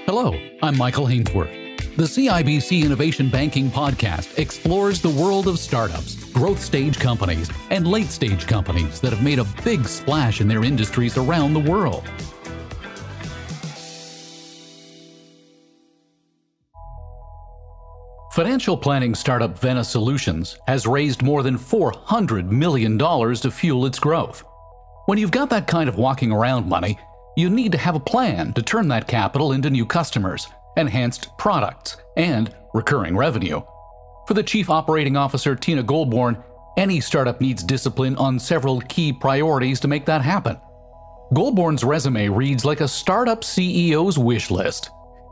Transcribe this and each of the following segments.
Hello, I'm Michael Hainsworth. The CIBC Innovation Banking Podcast explores the world of startups, growth stage companies, and late stage companies that have made a big splash in their industries around the world. Financial planning startup Vena Solutions has raised more than $400 million to fuel its growth. When you've got that kind of walking around money, you need to have a plan to turn that capital into new customers, enhanced products, and recurring revenue. For the Chief Operating Officer, Tina Goulbourne, any startup needs discipline on several key priorities to make that happen. Goulbourne's resume reads like a startup CEO's wish list.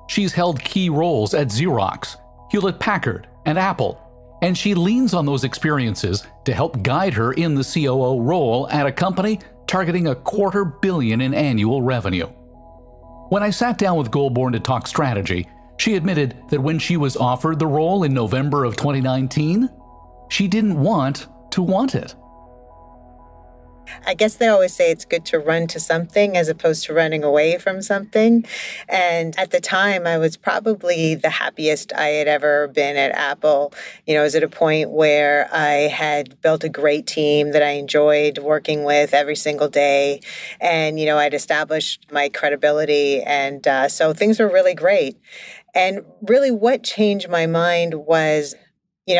She's held key roles at Xerox, Hewlett-Packard, and Apple, and she leans on those experiences to help guide her in the COO role at a company targeting $250 million in annual revenue. When I sat down with Goulbourne to talk strategy, she admitted that when she was offered the role in November of 2019, she didn't want to want it. I guess they always say it's good to run to something as opposed to running away from something. And at the time, I was probably the happiest I had ever been at Apple. I was at a point where I had built a great team that I enjoyed working with every single day. And, I'd established my credibility. And so things were really great. And really what changed my mind was,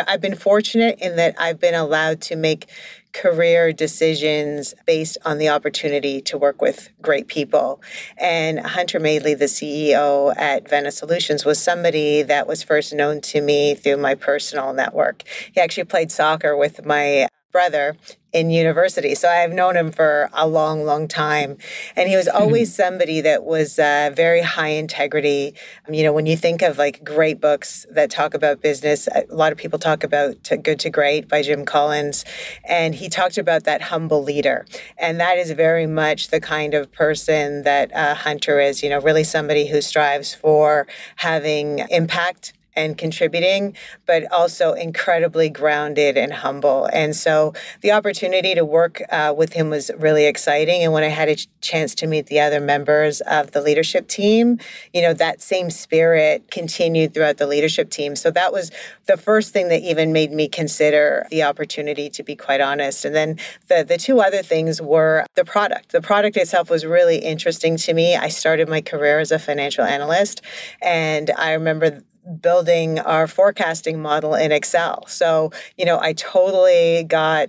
I've been fortunate in that I've been allowed to make career decisions based on the opportunity to work with great people. And Hunter Madeley, the CEO at Vena Solutions, was somebody that was first known to me through my personal network. He actually played soccer with my brother in university. So I've known him for a long, long time. And he was always somebody that was very high integrity. When you think of great books that talk about business, a lot of people talk about Good to Great by Jim Collins. And he talked about that humble leader. And that is very much the kind of person that Hunter is, really somebody who strives for having impact and contributing, but also incredibly grounded and humble. And so the opportunity to work with him was really exciting. And when I had a chance to meet the other members of the leadership team, that same spirit continued throughout the leadership team. So that was the first thing that even made me consider the opportunity, to be quite honest. And then the two other things were the product. The product itself was really interesting to me. I started my career as a financial analyst, and I remember building our forecasting model in Excel. So, I totally got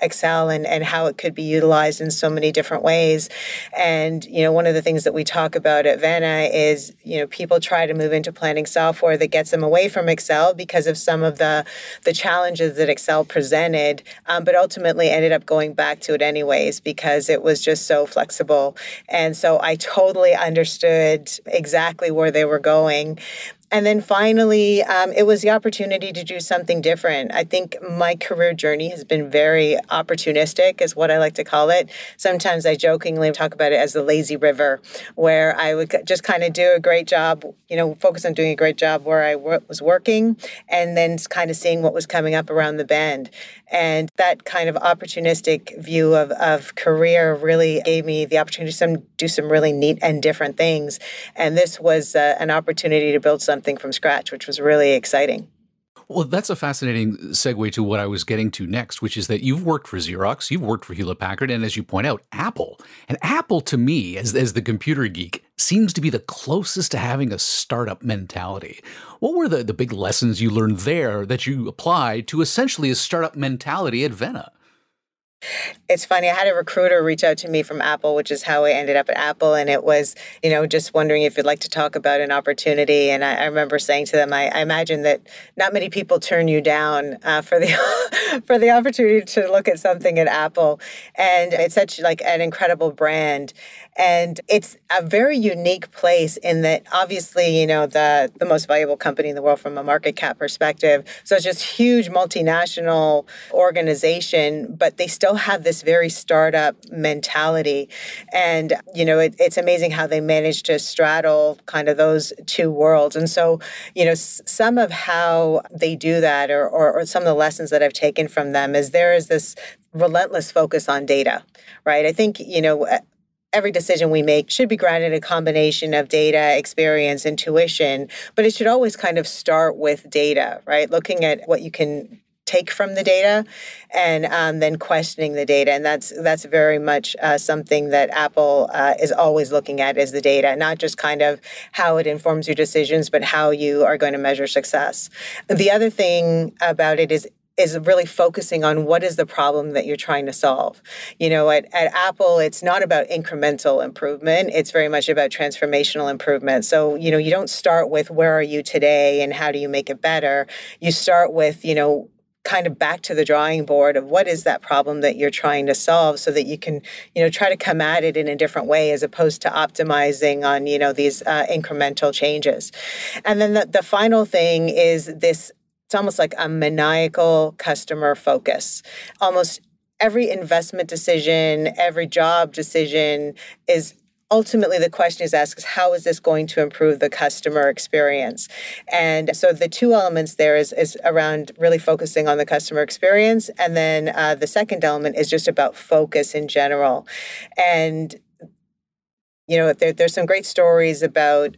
Excel and how it could be utilized in so many different ways. And, one of the things that we talk about at Vena is, people try to move into planning software that gets them away from Excel because of some of the challenges that Excel presented, but ultimately ended up going back to it anyways because it was just so flexible. And so I totally understood exactly where they were going. And then finally, it was the opportunity to do something different. I think my career journey has been very opportunistic, is what I like to call it. Sometimes I jokingly talk about it as the lazy river, where I would just kind of do a great job, focus on doing a great job where I was working, and then kind of seeing what was coming up around the bend. And that kind of opportunistic view of career really gave me the opportunity to do some really neat and different things. And this was an opportunity to build something from scratch, which was really exciting. Well, that's a fascinating segue to what I was getting to next, which is that you've worked for Xerox, you've worked for Hewlett-Packard, and as you point out, Apple. And Apple, to me, as the computer geek, seems to be the closest to having a startup mentality. What were the big lessons you learned there that you applied to essentially a startup mentality at Vena? It's funny. I had a recruiter reach out to me from Apple, which is how I ended up at Apple. And it was, just wondering if you'd like to talk about an opportunity. And I remember saying to them, I imagine that not many people turn you down for the opportunity to look at something at Apple. And it's such an incredible brand. And it's a very unique place in that obviously, the most valuable company in the world from a market cap perspective. So it's just huge multinational organization, but they still have this very startup mentality. And, it's amazing how they manage to straddle kind of those two worlds. And so, some of how they do that or some of the lessons that I've taken from them is there is this relentless focus on data, right? I think, every decision we make should be grounded in a combination of data, experience, intuition, but it should always kind of start with data, right? Looking at what you can take from the data and then questioning the data. And that's very much something that Apple is always looking at is the data, not just kind of how it informs your decisions, but how you are going to measure success. The other thing about it is really focusing on what is the problem that you're trying to solve. At Apple, it's not about incremental improvement. It's very much about transformational improvement. So, you don't start with where are you today and how do you make it better? You start with, kind of back to the drawing board of what is that problem that you're trying to solve so that you can, try to come at it in a different way as opposed to optimizing on, these incremental changes. And then the final thing is this. It's almost like a maniacal customer focus. Almost every investment decision, every job decision is ultimately the question is asked is how is this going to improve the customer experience? And so the two elements there is around really focusing on the customer experience. And then the second element is just about focus in general. And, there's some great stories about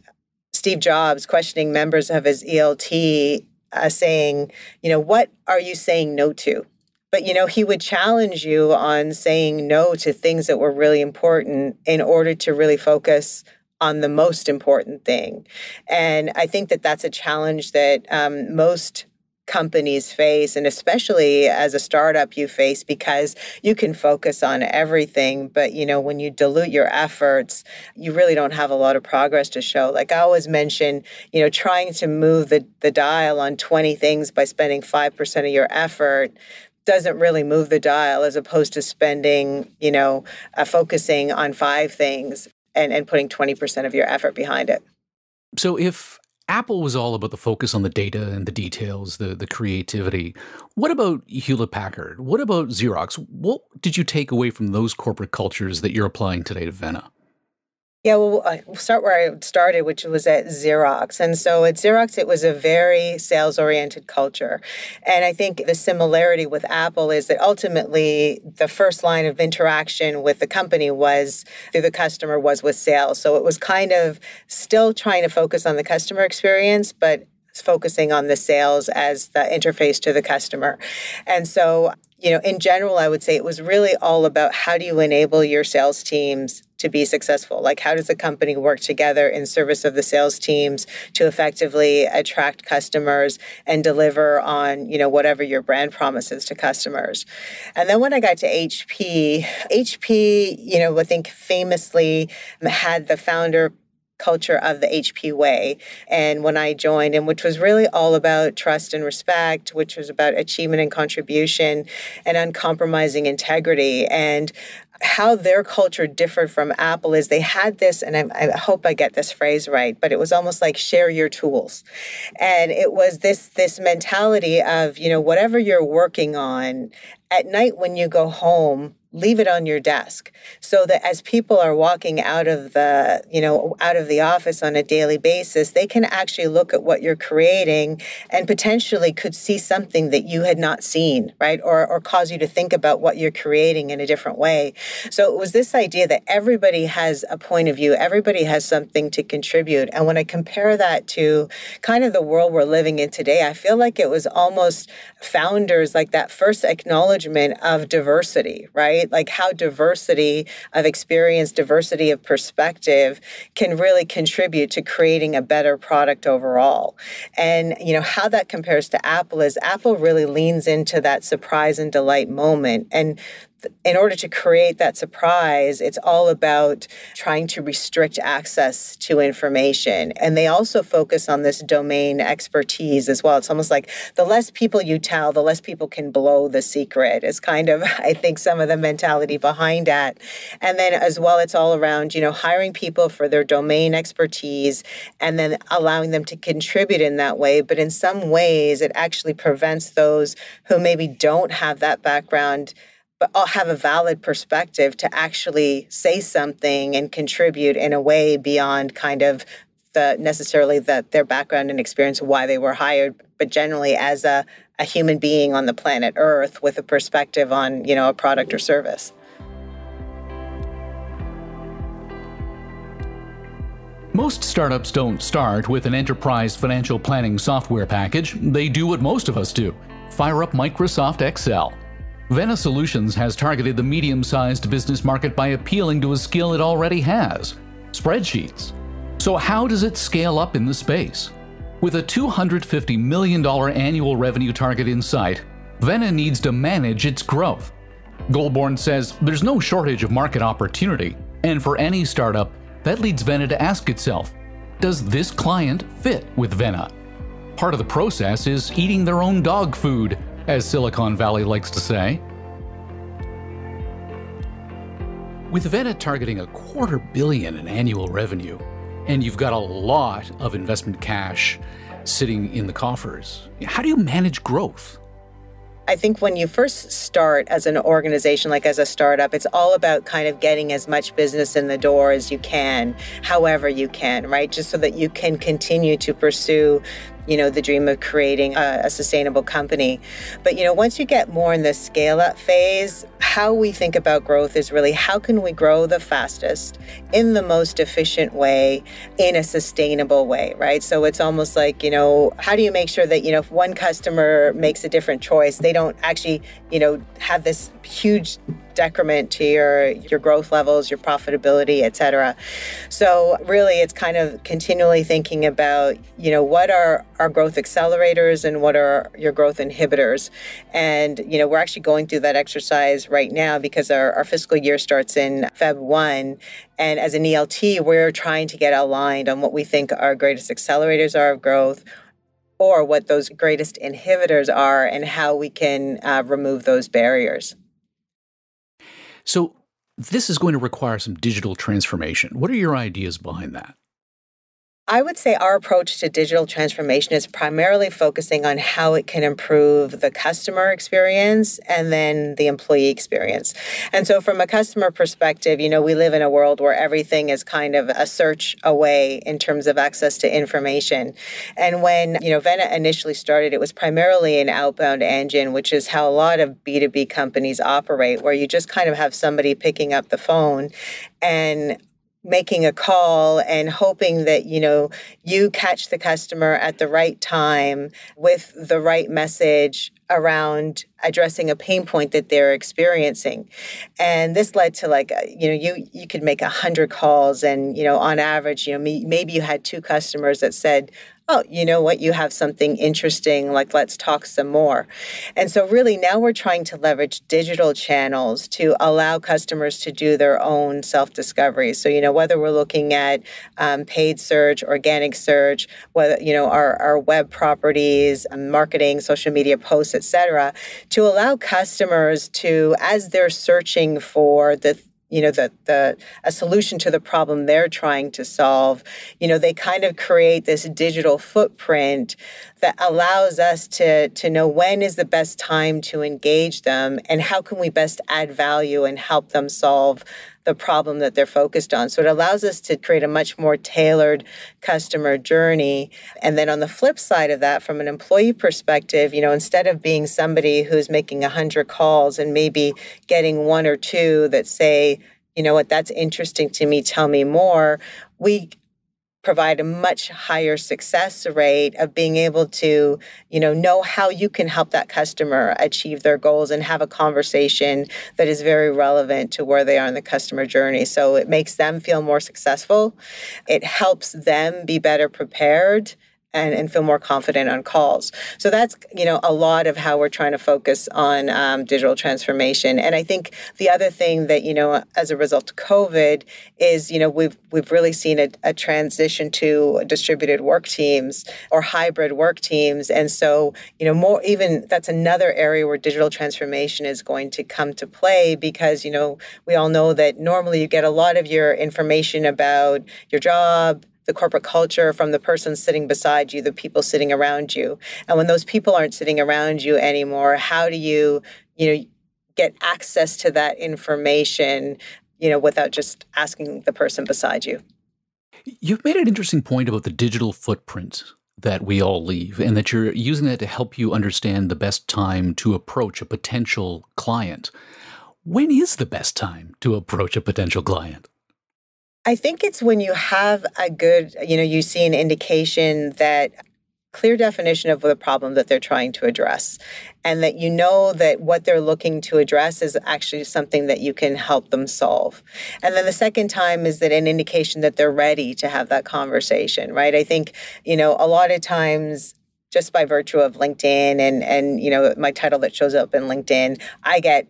Steve Jobs questioning members of his ELT saying, what are you saying no to? But, he would challenge you on saying no to things that were really important in order to really focus on the most important thing. And I think that that's a challenge that most companies face, and especially as a startup you face, because you can focus on everything, but when you dilute your efforts, you really don't have a lot of progress to show. Like I always mention, trying to move the dial on 20 things by spending 5% of your effort doesn't really move the dial as opposed to spending, focusing on 5 things and putting 20% of your effort behind it. So if Apple was all about the focus on the data and the details, the creativity, what about Hewlett-Packard? What about Xerox? What did you take away from those corporate cultures that you're applying today to Vena? Yeah, well, we'll start where I started, which was at Xerox. And so at Xerox, it was a very sales-oriented culture. And I think the similarity with Apple is that ultimately the first line of interaction with the company was through the customer was with sales. So it was kind of still trying to focus on the customer experience, but focusing on the sales as the interface to the customer. And so, in general, I would say it was really all about how do you enable your sales teams to be successful? Like, how does the company work together in service of the sales teams to effectively attract customers and deliver on, whatever your brand promises to customers? And then when I got to HP, I think famously had the founder culture of the HP way. And when I joined, and which was really all about trust and respect, which was about achievement and contribution and uncompromising integrity. And how their culture differed from Apple is they had this, and I hope I get this phrase right, but it was almost like share your tools. And it was this mentality of, whatever you're working on at night when you go home, leave it on your desk so that as people are walking out of the office on a daily basis, they can actually look at what you're creating and potentially could see something that you had not seen, right? Or cause you to think about what you're creating in a different way. So it was this idea that everybody has a point of view, everybody has something to contribute. And when I compare that to kind of the world we're living in today, I feel like it was almost founders, like that first acknowledgement of diversity, right? Like how diversity of experience, diversity of perspective can really contribute to creating a better product overall. And, how that compares to Apple is Apple really leans into that surprise and delight moment. And in order to create that surprise, it's all about trying to restrict access to information. And they also focus on this domain expertise as well. It's almost like the less people you tell, the less people can blow the secret is kind of, I think, some of the mentality behind that. And then as well, it's all around, hiring people for their domain expertise and then allowing them to contribute in that way. But in some ways, it actually prevents those who maybe don't have that background but all have a valid perspective to actually say something and contribute in a way beyond kind of their background and experience of why they were hired, but generally as a human being on the planet Earth with a perspective on, a product or service. Most startups don't start with an enterprise financial planning software package. They do what most of us do: fire up Microsoft Excel. Vena Solutions has targeted the medium-sized business market by appealing to a skill it already has: spreadsheets. So how does it scale up in the space? With a $250 million annual revenue target in sight, Vena needs to manage its growth. Goulbourne says there's no shortage of market opportunity, and for any startup, that leads Vena to ask itself, does this client fit with Vena? Part of the process is eating their own dog food, as Silicon Valley likes to say. With Vena targeting $250 million in annual revenue, and you've got a lot of investment cash sitting in the coffers, how do you manage growth? I think when you first start as an organization, like as a startup, it's all about kind of getting as much business in the door as you can, however you can, right? Just so that you can continue to pursue, the dream of creating a sustainable company. But, once you get more in the scale up phase, how we think about growth is really how can we grow the fastest in the most efficient way, in a sustainable way, right? So it's almost like, how do you make sure that, if one customer makes a different choice, they don't actually, have this huge decrement to your growth levels, your profitability, et cetera. So really, it's kind of continually thinking about, what are our growth accelerators and what are your growth inhibitors. And, we're actually going through that exercise right now because our fiscal year starts in Feb 1. And as an ELT, we're trying to get aligned on what we think our greatest accelerators are of growth, or what those greatest inhibitors are, and how we can remove those barriers. So this is going to require some digital transformation. What are your ideas behind that? I would say our approach to digital transformation is primarily focusing on how it can improve the customer experience and then the employee experience. And so from a customer perspective, we live in a world where everything is kind of a search away in terms of access to information. And when, Vena initially started, it was primarily an outbound engine, which is how a lot of B2B companies operate, where you just kind of have somebody picking up the phone and making a call and hoping that, you catch the customer at the right time with the right message around addressing a pain point that they're experiencing. And this led to you could make 100 calls and, on average, maybe you had 2 customers that said, oh, you know what, you have something interesting, let's talk some more. And so really now we're trying to leverage digital channels to allow customers to do their own self-discovery. So, whether we're looking at paid search, organic search, whether, our web properties, marketing, social media posts, et cetera, to allow customers to, as they're searching for a solution to the problem they're trying to solve, they kind of create this digital footprint that allows us to know when is the best time to engage them and how can we best add value and help them solve the problem that they're focused on. So it allows us to create a much more tailored customer journey. And then on the flip side of that, from an employee perspective, instead of being somebody who's making 100 calls and maybe getting 1 or 2 that say, that's interesting to me, tell me more, we provide a much higher success rate of being able to, know how you can help that customer achieve their goals and have a conversation that is very relevant to where they are in the customer journey. So it makes them feel more successful. It helps them be better prepared and feel more confident on calls. So that's, a lot of how we're trying to focus on digital transformation. And I think the other thing that, as a result of COVID is, we've really seen a transition to distributed work teams or hybrid work teams. And so, that's another area where digital transformation is going to come to play because, we all know that normally you get a lot of your information about your job, the corporate culture from the person sitting beside you, the people sitting around you. And when those people aren't sitting around you anymore, how do you, get access to that information, without just asking the person beside you? You've made an interesting point about the digital footprint that we all leave and that you're using that to help you understand the best time to approach a potential client. When is the best time to approach a potential client? I think it's when you have a good, you see an indication that clear definition of the problem that they're trying to address, and that you know that what they're looking to address is actually something that you can help them solve. And then the second time is that an indication that they're ready to have that conversation, right? I think, a lot of times, just by virtue of LinkedIn and my title that shows up in LinkedIn, I get,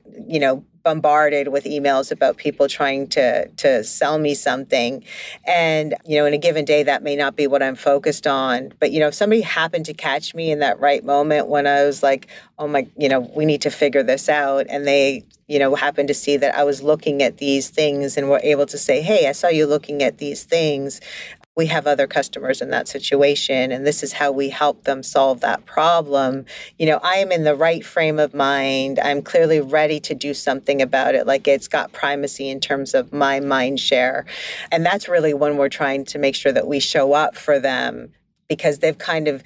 bombarded with emails about people trying to sell me something. And, in a given day, that may not be what I'm focused on. But, if somebody happened to catch me in that right moment when I was like, oh my, we need to figure this out. And they, happened to see that I was looking at these things and were able to say, hey, I saw you looking at these things. We have other customers in that situation, and this is how we help them solve that problem. I am in the right frame of mind. I'm clearly ready to do something about it. Like, it's got primacy in terms of my mind share. And that's really when we're trying to make sure that we show up for them, because they've kind of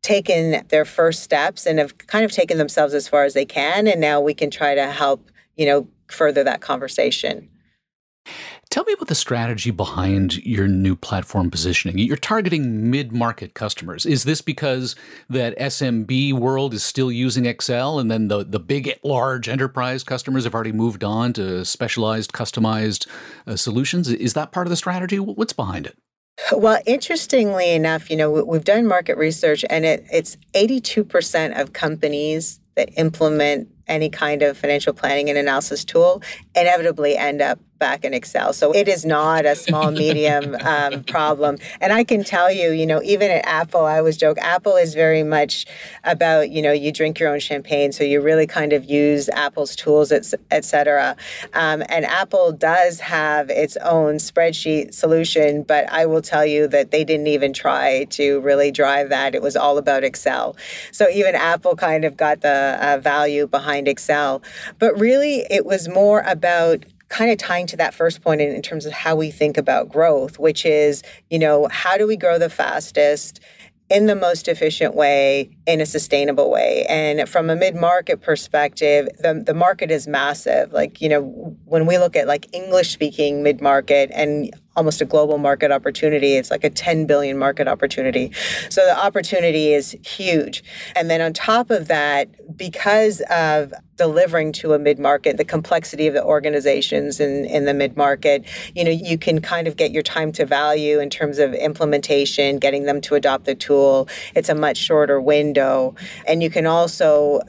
taken their first steps and have kind of taken themselves as far as they can. And now we can try to help, further that conversation. Tell me about the strategy behind your new platform positioning. You're targeting mid-market customers. Is this because that SMB world is still using Excel, and then the big, large enterprise customers have already moved on to specialized, customized solutions? Is that part of the strategy? What's behind it? Well, interestingly enough, we've done market research, and it's 82% of companies that implement any kind of financial planning and analysis tool inevitably end up back in Excel. So it is not a small, medium problem. And I can tell you, even at Apple, I always joke, Apple is very much about, you drink your own champagne. So you really kind of use Apple's tools, et cetera. And Apple does have its own spreadsheet solution, but I will tell you that they didn't even try to really drive that. It was all about Excel. So even Apple kind of got the value behind Excel. But really, it was more about kind of tying to that first point in terms of how we think about growth, which is, how do we grow the fastest in the most efficient way, in a sustainable way? And from a mid-market perspective, the market is massive. Like, when we look at like English-speaking mid-market and almost a global market opportunity, it's like a 10 billion market opportunity. So the opportunity is huge. And then on top of that, because of delivering to a mid-market, the complexity of the organizations in the mid-market, you can kind of get your time to value in terms of implementation, getting them to adopt the tool. It's a much shorter window. And you can also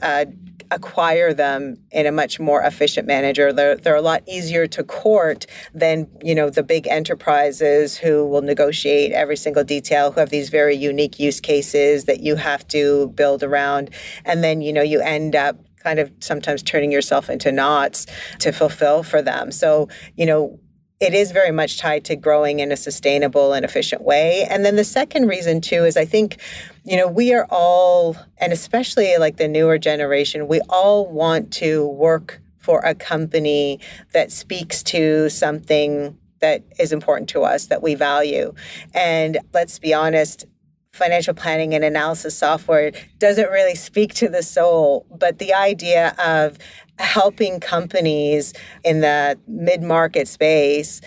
acquire them in a much more efficient manner. They're a lot easier to court than, the big enterprises who will negotiate every single detail, who have these very unique use cases that you have to build around. And then, you end up kind of sometimes turning yourself into knots to fulfill for them. So, it is very much tied to growing in a sustainable and efficient way. And then the second reason, too, is I think, we are all, and especially like the newer generation, we all want to work for a company that speaks to something that is important to us, that we value. And let's be honest, financial planning and analysis software doesn't really speak to the soul, but the idea of helping companies in the mid-market space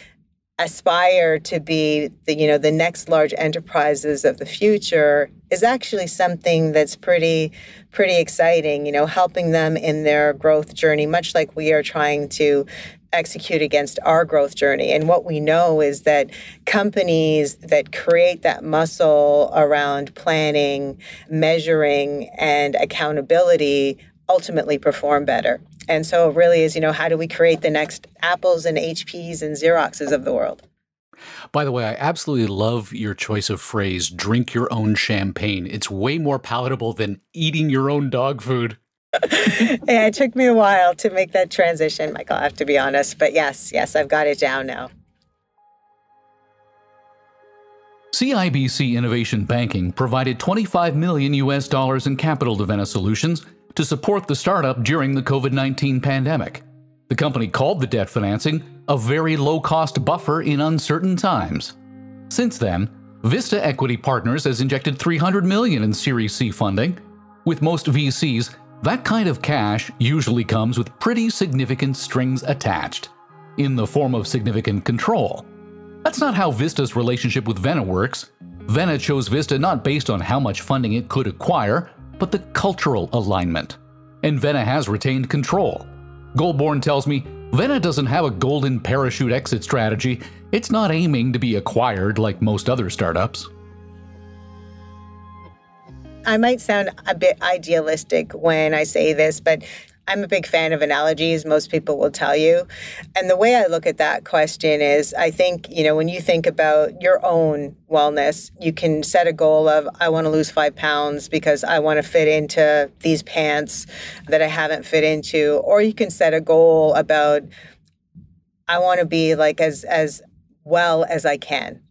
aspire to be the next large enterprises of the future is actually something that's pretty exciting, helping them in their growth journey, much like we are trying to execute against our growth journey. And what we know is that companies that create that muscle around planning, measuring, and accountability ultimately perform better. And so it really is, how do we create the next Apples and HPs and Xeroxes of the world? By the way, I absolutely love your choice of phrase, drink your own champagne. It's way more palatable than eating your own dog food. Yeah, it took me a while to make that transition, Michael, I have to be honest. But yes, I've got it down now. CIBC Innovation Banking provided $25 million in capital to Vena Solutions to support the startup during the COVID-19 pandemic. The company called the debt financing a very low-cost buffer in uncertain times. Since then, Vista Equity Partners has injected $300 million in Series C funding. With most VCs, that kind of cash usually comes with pretty significant strings attached, in the form of significant control. That's not how Vista's relationship with Vena works. Vena chose Vista not based on how much funding it could acquire, but the cultural alignment. And Vena has retained control. Goulbourne tells me Vena doesn't have a golden parachute exit strategy. It's not aiming to be acquired like most other startups. I might sound a bit idealistic when I say this, but I'm a big fan of analogies, most people will tell you. And the way I look at that question is, I think, when you think about your own wellness, you can set a goal of, I want to lose 5 pounds because I want to fit into these pants that I haven't fit into. Or you can set a goal about, I want to be like as well as I can.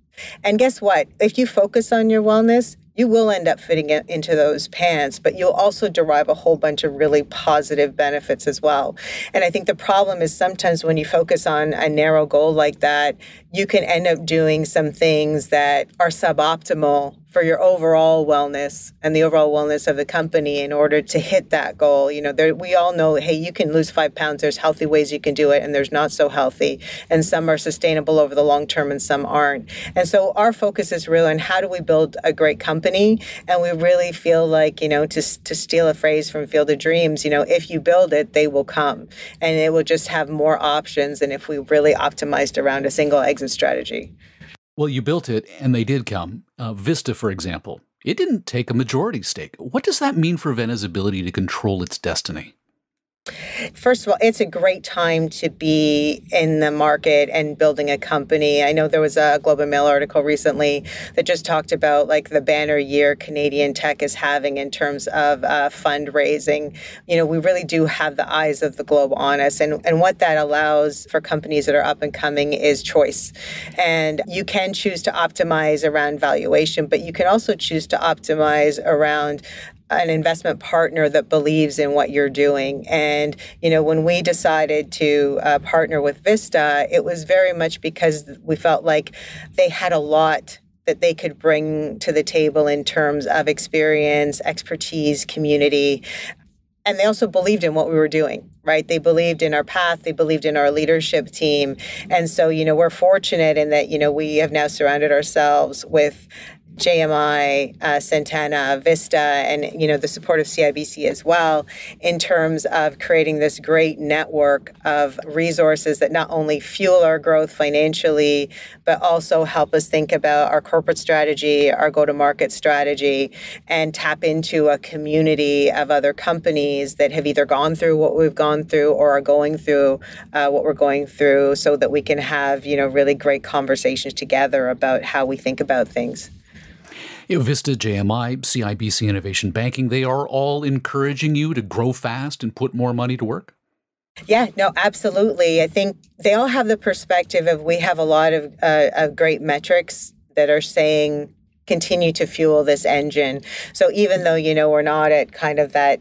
And guess what? If you focus on your wellness, you will end up fitting it into those pants, but you'll also derive a whole bunch of really positive benefits as well. And I think the problem is sometimes when you focus on a narrow goal like that, you can end up doing some things that are suboptimal for your overall wellness and the overall wellness of the company in order to hit that goal. We all know, hey, you can lose 5 pounds. There's healthy ways you can do it, and there's not so healthy. And some are sustainable over the long term and some aren't. And so our focus is really on how do we build a great company? And we really feel like, to steal a phrase from Field of Dreams, if you build it, they will come. And it will just have more options than if we really optimized around a single exit strategy. Well, you built it, and they did come. Vista, for example, it didn't take a majority stake. What does that mean for Vena's ability to control its destiny? First of all, it's a great time to be in the market and building a company. I know there was a Globe and Mail article recently that just talked about the banner year Canadian tech is having in terms of fundraising. We really do have the eyes of the globe on us. And what that allows for companies that are up and coming is choice. And you can choose to optimize around valuation, but you can also choose to optimize around an investment partner that believes in what you're doing. And, when we decided to partner with Vista, it was very much because we felt like they had a lot that they could bring to the table in terms of experience, expertise, community. And they also believed in what we were doing, right? They believed in our path. They believed in our leadership team. And so, we're fortunate in that, we have now surrounded ourselves with JMI, Santana, Vista, and, the support of CIBC as well, in terms of creating this great network of resources that not only fuel our growth financially, but also help us think about our corporate strategy, our go-to-market strategy, and tap into a community of other companies that have either gone through what we've gone through or are going through what we're going through, so that we can have, really great conversations together about how we think about things. Vista, JMI, CIBC Innovation Banking, they are all encouraging you to grow fast and put more money to work? Yeah, no, absolutely. I think they all have the perspective of we have a lot of great metrics that are saying continue to fuel this engine. So even though, we're not at kind of that,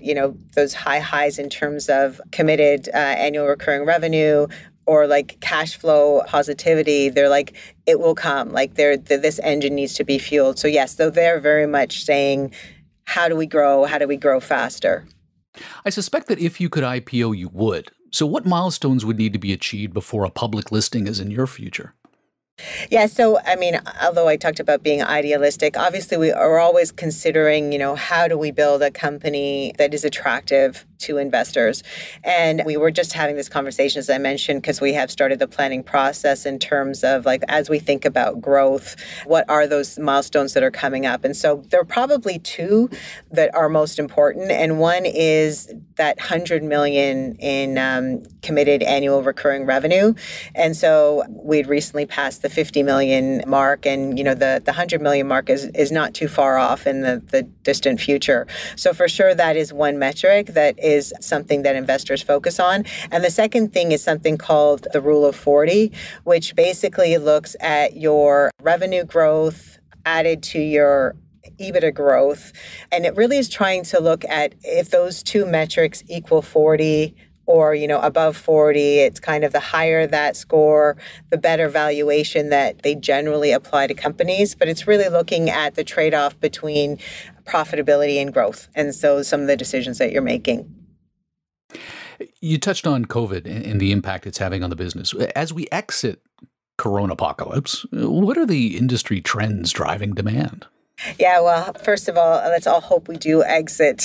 those high highs in terms of committed annual recurring revenue, or cash flow positivity, they're like, it will come. This engine needs to be fueled. So yes, though they're very much saying, how do we grow? How do we grow faster? I suspect that if you could IPO, you would. So what milestones would need to be achieved before a public listing is in your future? Yeah, so although I talked about being idealistic, obviously we are always considering, how do we build a company that is attractive to investors? And we were just having this conversation, as I mentioned, because we have started the planning process in terms of as we think about growth, what are those milestones that are coming up? And so there are probably two that are most important. And one is that 100 million in committed annual recurring revenue. And so we'd recently passed the 50 million mark, and the 100 million mark is not too far off in the distant future. So for sure, that is one metric that is something that investors focus on. And the second thing is something called the Rule of 40, which basically looks at your revenue growth added to your EBITDA growth. And it really is trying to look at if those two metrics equal 40 or, above 40, it's kind of the higher that score, the better valuation that they generally apply to companies. But it's really looking at the trade-off between profitability and growth. And so some of the decisions that you're making. You touched on COVID and the impact it's having on the business. As we exit post-coronapocalypse, what are the industry trends driving demand? Yeah, well, first of all, let's all hope we do exit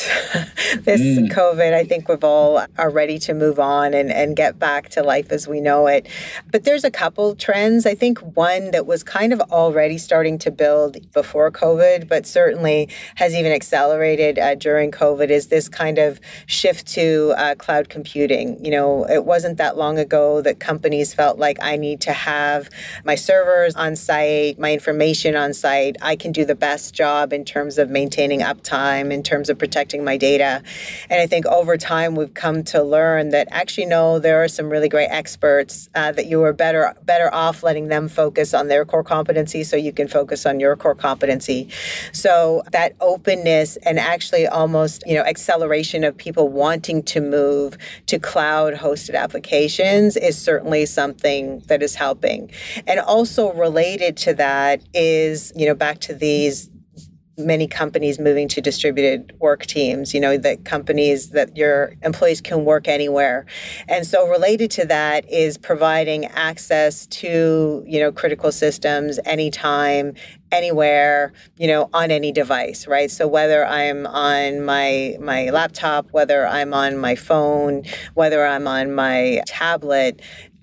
this COVID. I think we've all are ready to move on and get back to life as we know it. But there's a couple trends. I think one that was kind of already starting to build before COVID, but certainly has even accelerated during COVID, is this kind of shift to cloud computing. You know, it wasn't that long ago that companies felt like I need to have my servers on site, my information on site. I can do the best job in terms of maintaining uptime, in terms of protecting my data. And I think over time, we've come to learn that actually, no, there are some really great experts that you are better off letting them focus on their core competency so you can focus on your core competency. So that openness and actually almost, acceleration of people wanting to move to cloud-hosted applications is certainly something that is helping. And also related to that is, back to these many companies moving to distributed work teams, that companies that your employees can work anywhere. And so related to that is providing access to, critical systems anytime, anywhere, on any device, right? So whether I'm on my laptop, whether I'm on my phone, whether I'm on my tablet,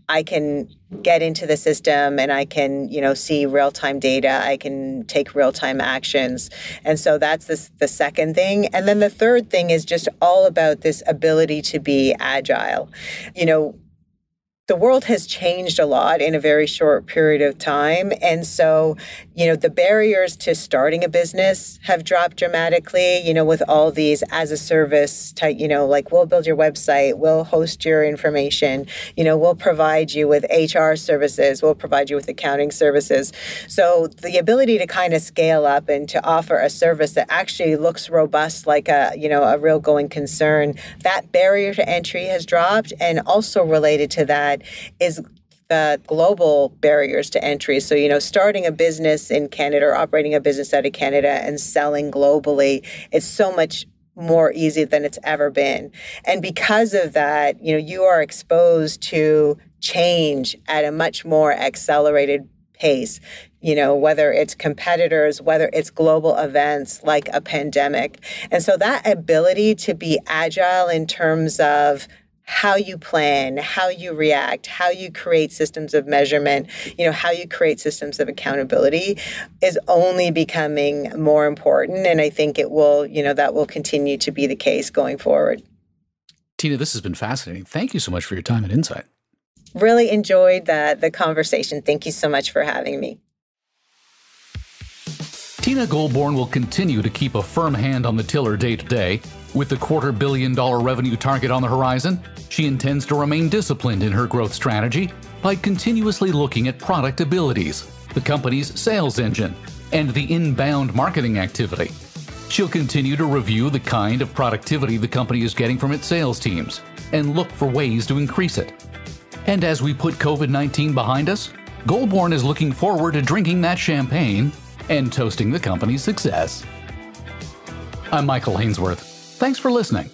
I can get into the system and I can, see real-time data. I can take real-time actions. And so that's the second thing. And then the third thing is just all about this ability to be agile. The world has changed a lot in a very short period of time. And so, the barriers to starting a business have dropped dramatically, with all these as a service type, like we'll build your website, we'll host your information, we'll provide you with HR services, we'll provide you with accounting services. So the ability to kind of scale up and to offer a service that actually looks robust, like a real going concern, that barrier to entry has dropped. And also related to that is the global barriers to entry. So, starting a business in Canada or operating a business out of Canada and selling globally, it's so much more easy than it's ever been. And because of that, you are exposed to change at a much more accelerated pace, whether it's competitors, whether it's global events like a pandemic. And so that ability to be agile in terms of how you plan, how you react, how you create systems of measurement, how you create systems of accountability is only becoming more important. And I think it will, that will continue to be the case going forward. Tina, this has been fascinating. Thank you so much for your time and insight. Really enjoyed the conversation. Thank you so much for having me. Tina Goulbourne will continue to keep a firm hand on the tiller day to day. With the $250 million revenue target on the horizon, she intends to remain disciplined in her growth strategy by continuously looking at product abilities, the company's sales engine, and the inbound marketing activity. She'll continue to review the kind of productivity the company is getting from its sales teams and look for ways to increase it. And as we put COVID-19 behind us, Goulbourne is looking forward to drinking that champagne and toasting the company's success. I'm Michael Hainsworth. Thanks for listening.